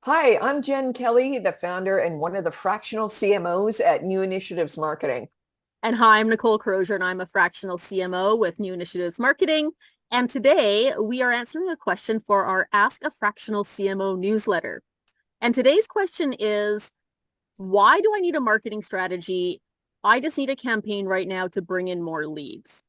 Hi, I'm Jen Kelly, the founder and one of the fractional CMOs at New Initiatives Marketing. And hi, I'm Nicole Crozier, and I'm a fractional CMO with New Initiatives Marketing. And today we are answering a question for our Ask a Fractional CMO newsletter. And today's question is, why do I need a marketing strategy? I just need a campaign right now to bring in more leads.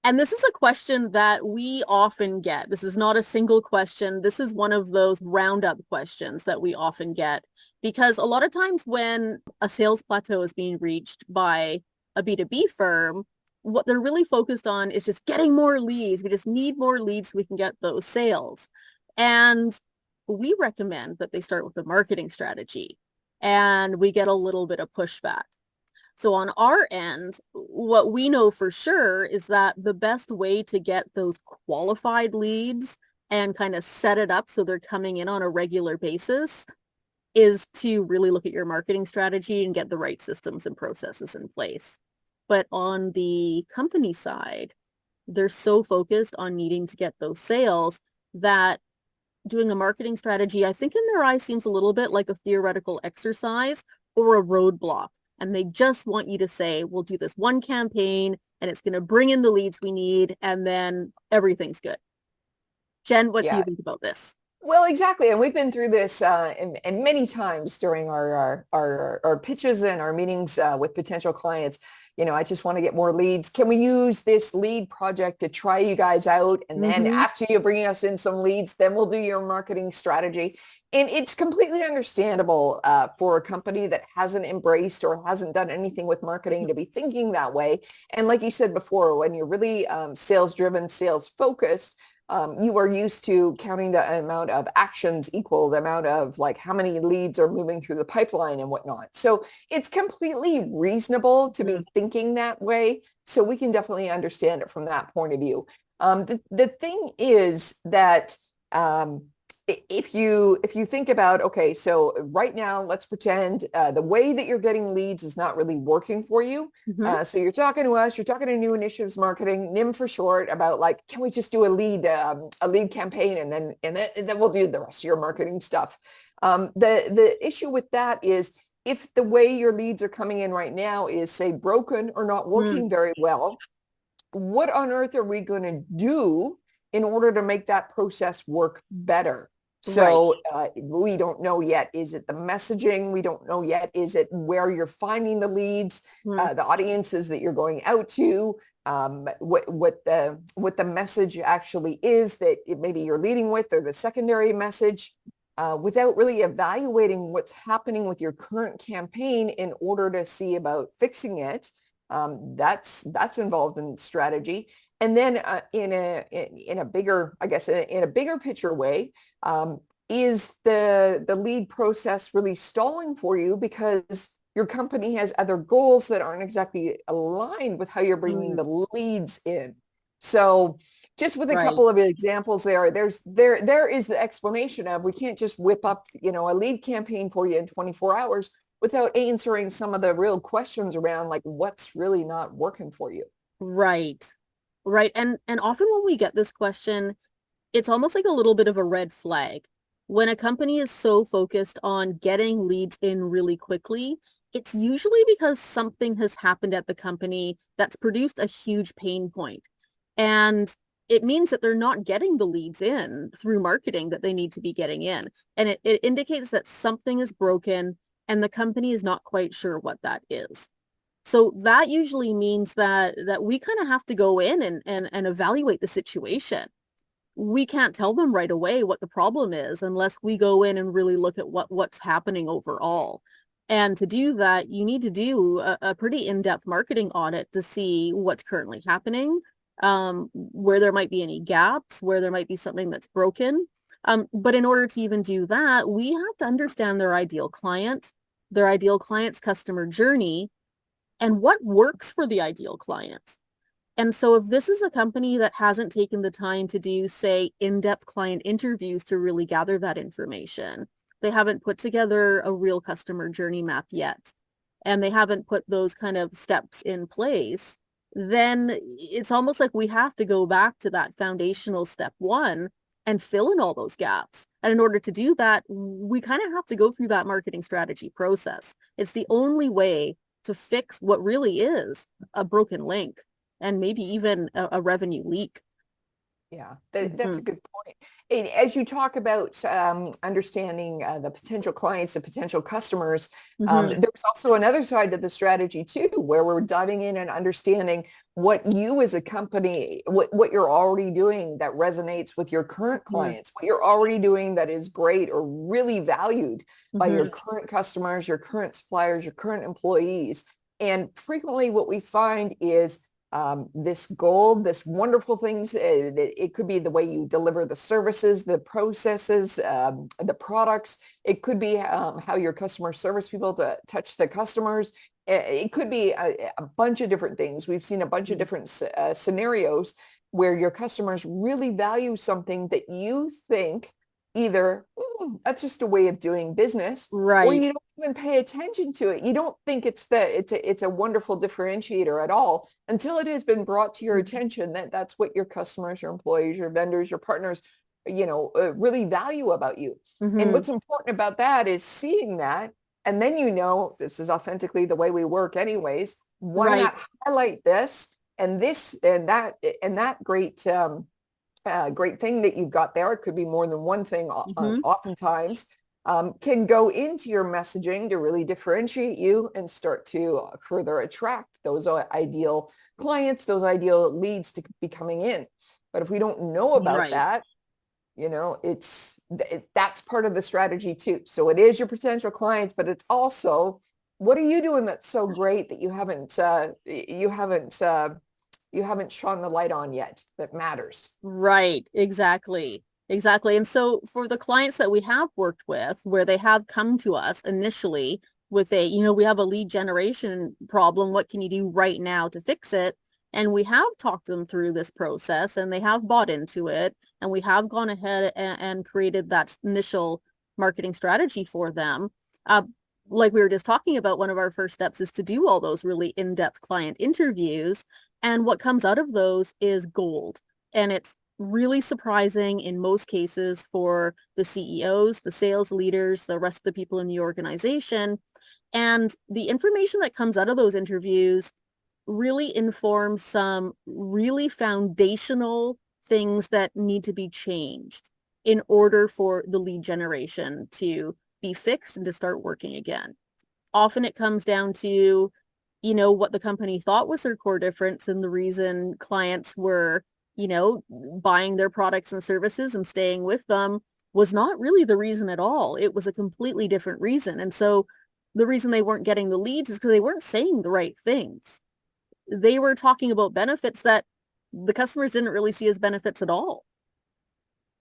And this is a question that we often get. This is not a single question. This is one of those roundup questions that we often get because a lot of times when a sales plateau is being reached by a B2B firm, what they're really focused on is just getting more leads. We just need more leads so we can get those sales. And we recommend that they start with a marketing strategy, and we get a little bit of pushback. So on our end, what we know for sure is that the best way to get those qualified leads and kind of set it up so they're coming in on a regular basis is to really look at your marketing strategy and get the right systems and processes in place. But on the company side, they're so focused on needing to get those sales that doing a marketing strategy, I think in their eyes seems a little bit like a theoretical exercise or a roadblock. And they just want you to say, we'll do this one campaign and it's going to bring in the leads we need and then everything's good. Jen, what do you Yeah, think about this? well, exactly. And we've been through this and many times during our pitches and our meetings with potential clients. I just want to get more leads. Can we use this lead project to try you guys out? And then Mm-hmm. after you bring us in some leads, then we'll do your marketing strategy. And it's completely understandable for a company that hasn't embraced or hasn't done anything with marketing to be thinking that way. And like you said before, when you're really sales driven, sales focused, you are used to counting the amount of actions equal the amount of like how many leads are moving through the pipeline and whatnot. So it's completely reasonable to be thinking that way. So we can definitely understand it from that point of view. The thing is that if you think about, okay, so right now, let's pretend the way that you're getting leads is not really working for you. Mm-hmm. So you're talking to us, you're talking to New Initiatives Marketing, NIM for short, about like, can we just do a lead campaign and then we'll do the rest of your marketing stuff. The issue with that is if the way your leads are coming in right now is say broken or not Mm-hmm. working very well, what on earth are we going to do in order to make that process work better? Right. So we don't know yet. Is it the messaging? We don't know yet. Is it where you're finding the leads, Mm-hmm. the audiences that you're going out to, what the message actually is that maybe you're leading with, or the secondary message, without really evaluating what's happening with your current campaign in order to see about fixing it. That's involved in strategy. And then in a bigger, I guess, in a bigger picture way, is the lead process really stalling for you because your company has other goals that aren't exactly aligned with how you're bringing Mm-hmm. the leads in? So just with a Right. couple of examples there is the explanation of we can't just whip up, a lead campaign for you in 24 hours without answering some of the real questions around like what's really not working for you. Right. Right. And often when we get this question, it's almost like a little bit of a red flag. When a company is so focused on getting leads in really quickly, it's usually because something has happened at the company that's produced a huge pain point. And it means that they're not getting the leads in through marketing that they need to be getting in. And it indicates that something is broken and the company is not quite sure what that is. So that usually means that we kind of have to go in and evaluate the situation. We can't tell them right away what the problem is unless we go in and really look at what's happening overall. And to do that, you need to do a pretty in-depth marketing audit to see what's currently happening, where there might be any gaps, where there might be something that's broken. But in order to even do that, we have to understand their ideal client's customer journey, and what works for the ideal client. And so if this is a company that hasn't taken the time to do, say, in-depth client interviews to really gather that information, they haven't put together a real customer journey map yet, and they haven't put those kind of steps in place, then it's almost like we have to go back to that foundational step one and fill in all those gaps. And in order to do that, we kind of have to go through that marketing strategy process. It's the only way to fix what really is a broken link and maybe even a revenue leak. Yeah, that's a good point. And as you talk about understanding the potential clients, the potential customers, there's also another side to the strategy too, where we're diving in and understanding what you as a company, what you're already doing that resonates with your current clients, what you're already doing that is great or really valued by your current customers, your current suppliers, your current employees. And frequently what we find is this gold, this wonderful things. It could be the way you deliver the services, the processes, the products. It could be how your customer service people to touch the customers. It could be a bunch of different things. We've seen a bunch of different scenarios where your customers really value something that you think either that's just a way of doing business, or you don't even pay attention to it. You don't think it's a wonderful differentiator at all until it has been brought to your attention that that's what your customers, your employees, your vendors, your partners, really value about you. And what's important about that is seeing that, and then this is authentically the way we work anyways. Why not highlight this and that great thing that you've got there? It could be more than one thing. Oftentimes can go into your messaging to really differentiate you and start to further attract those ideal clients, those ideal leads to be coming in. But if we don't know about that, that's part of the strategy too. So it is your potential clients, but it's also, what are you doing that's so great that you haven't shone the light on yet that matters? Right, exactly. Exactly. And so for the clients that we have worked with, where they have come to us initially with we have a lead generation problem, what can you do right now to fix it? And we have talked them through this process and they have bought into it. And we have gone ahead and created that initial marketing strategy for them. Like we were just talking about, one of our first steps is to do all those really in-depth client interviews. And what comes out of those is gold. And it's really surprising in most cases for the CEOs, the sales leaders, the rest of the people in the organization. And the information that comes out of those interviews really informs some really foundational things that need to be changed in order for the lead generation to be fixed and to start working again. Often it comes down to what the company thought was their core difference, and the reason clients were buying their products and services and staying with them was not really the reason at all. It was a completely different reason. And so the reason they weren't getting the leads is because they weren't saying the right things. They were talking about benefits that the customers didn't really see as benefits at all.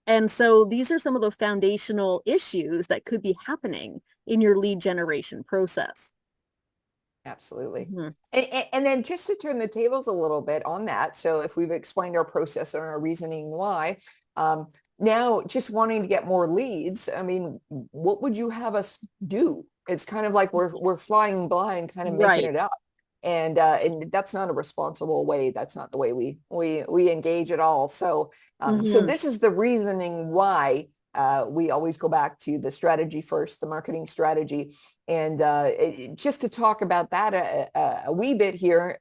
And so these are some of the foundational issues that could be happening in your lead generation process. Absolutely. And then just to turn the tables a little bit on that. So if we've explained our process and our reasoning why, now just wanting to get more leads, I mean, what would you have us do? It's kind of like we're flying blind, kind of making it up. And that's not a responsible way. That's not the way we engage at all. So so this is the reasoning why we always go back to the strategy first, the marketing strategy. And just to talk about that a wee bit here,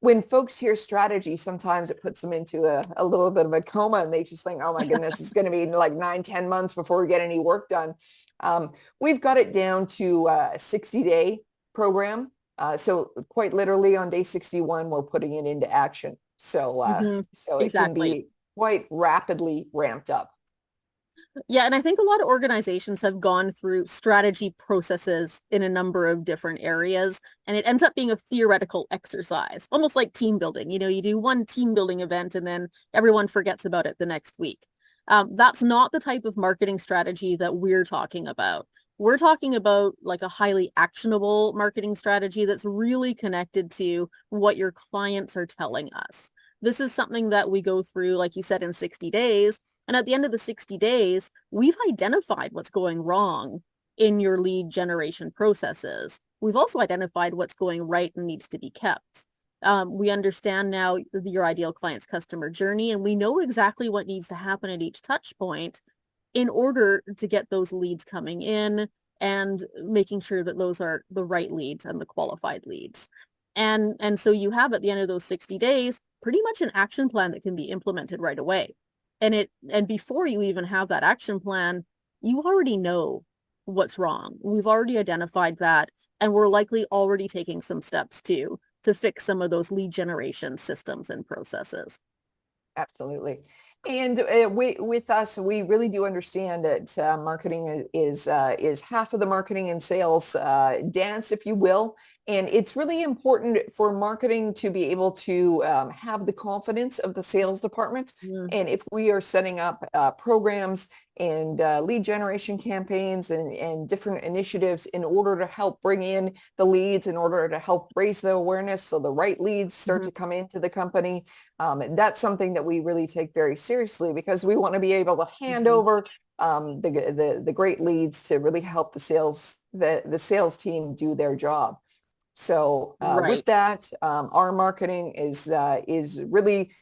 when folks hear strategy, sometimes it puts them into a little bit of a coma, and they just think, oh my goodness, it's going to be like 9-10 months before we get any work done. We've got it down to a 60-day program. So quite literally on day 61, we're putting it into action. So so it can be quite rapidly ramped up. Yeah, and I think a lot of organizations have gone through strategy processes in a number of different areas, and it ends up being a theoretical exercise, almost like team building. You do one team building event and then everyone forgets about it the next week. That's not the type of marketing strategy that we're talking about. We're talking about like a highly actionable marketing strategy that's really connected to what your clients are telling us. This is something that we go through, like you said, in 60 days. And at the end of the 60 days, we've identified what's going wrong in your lead generation processes. We've also identified what's going right and needs to be kept. We understand now your ideal client's customer journey, and we know exactly what needs to happen at each touch point in order to get those leads coming in and making sure that those are the right leads and the qualified leads. And so you have at the end of those 60 days, pretty much an action plan that can be implemented right away. And before you even have that action plan, you already know what's wrong. We've already identified that, and we're likely already taking some steps to fix some of those lead generation systems and processes. Absolutely. And with us, we really do understand that marketing is half of the marketing and sales dance, if you will. And it's really important for marketing to be able to have the confidence of the sales department. Mm. And if we are setting up programs and lead generation campaigns and different initiatives in order to help bring in the leads, in order to help raise the awareness so the right leads start to come into the company, that's something that we really take very seriously, because we want to be able to hand over the great leads to really help the sales team do their job. So with Right. that, our marketing is really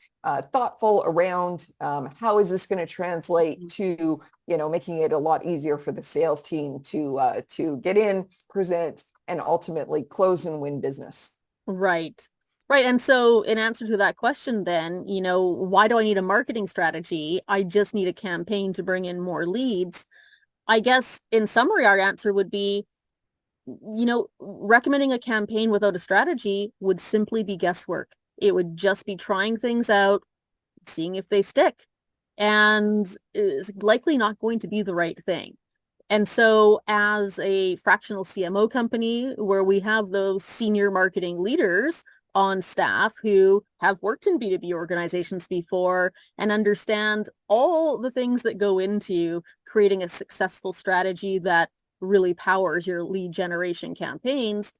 thoughtful around how is this going to translate to making it a lot easier for the sales team to get in, present, and ultimately close and win business. Right. Right. And so in answer to that question, then, why do I need a marketing strategy? I just need a campaign to bring in more leads. I guess in summary, our answer would be, recommending a campaign without a strategy would simply be guesswork. It would just be trying things out, seeing if they stick, and is likely not going to be the right thing. And so as a fractional CMO company where we have those senior marketing leaders on staff who have worked in B2B organizations before and understand all the things that go into creating a successful strategy that really powers your lead generation campaigns,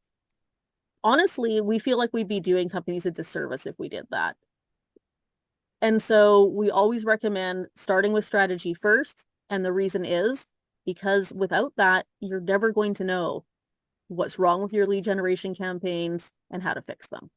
honestly, we feel like we'd be doing companies a disservice if we did that. And so we always recommend starting with strategy first. And the reason is because without that, you're never going to know what's wrong with your lead generation campaigns and how to fix them.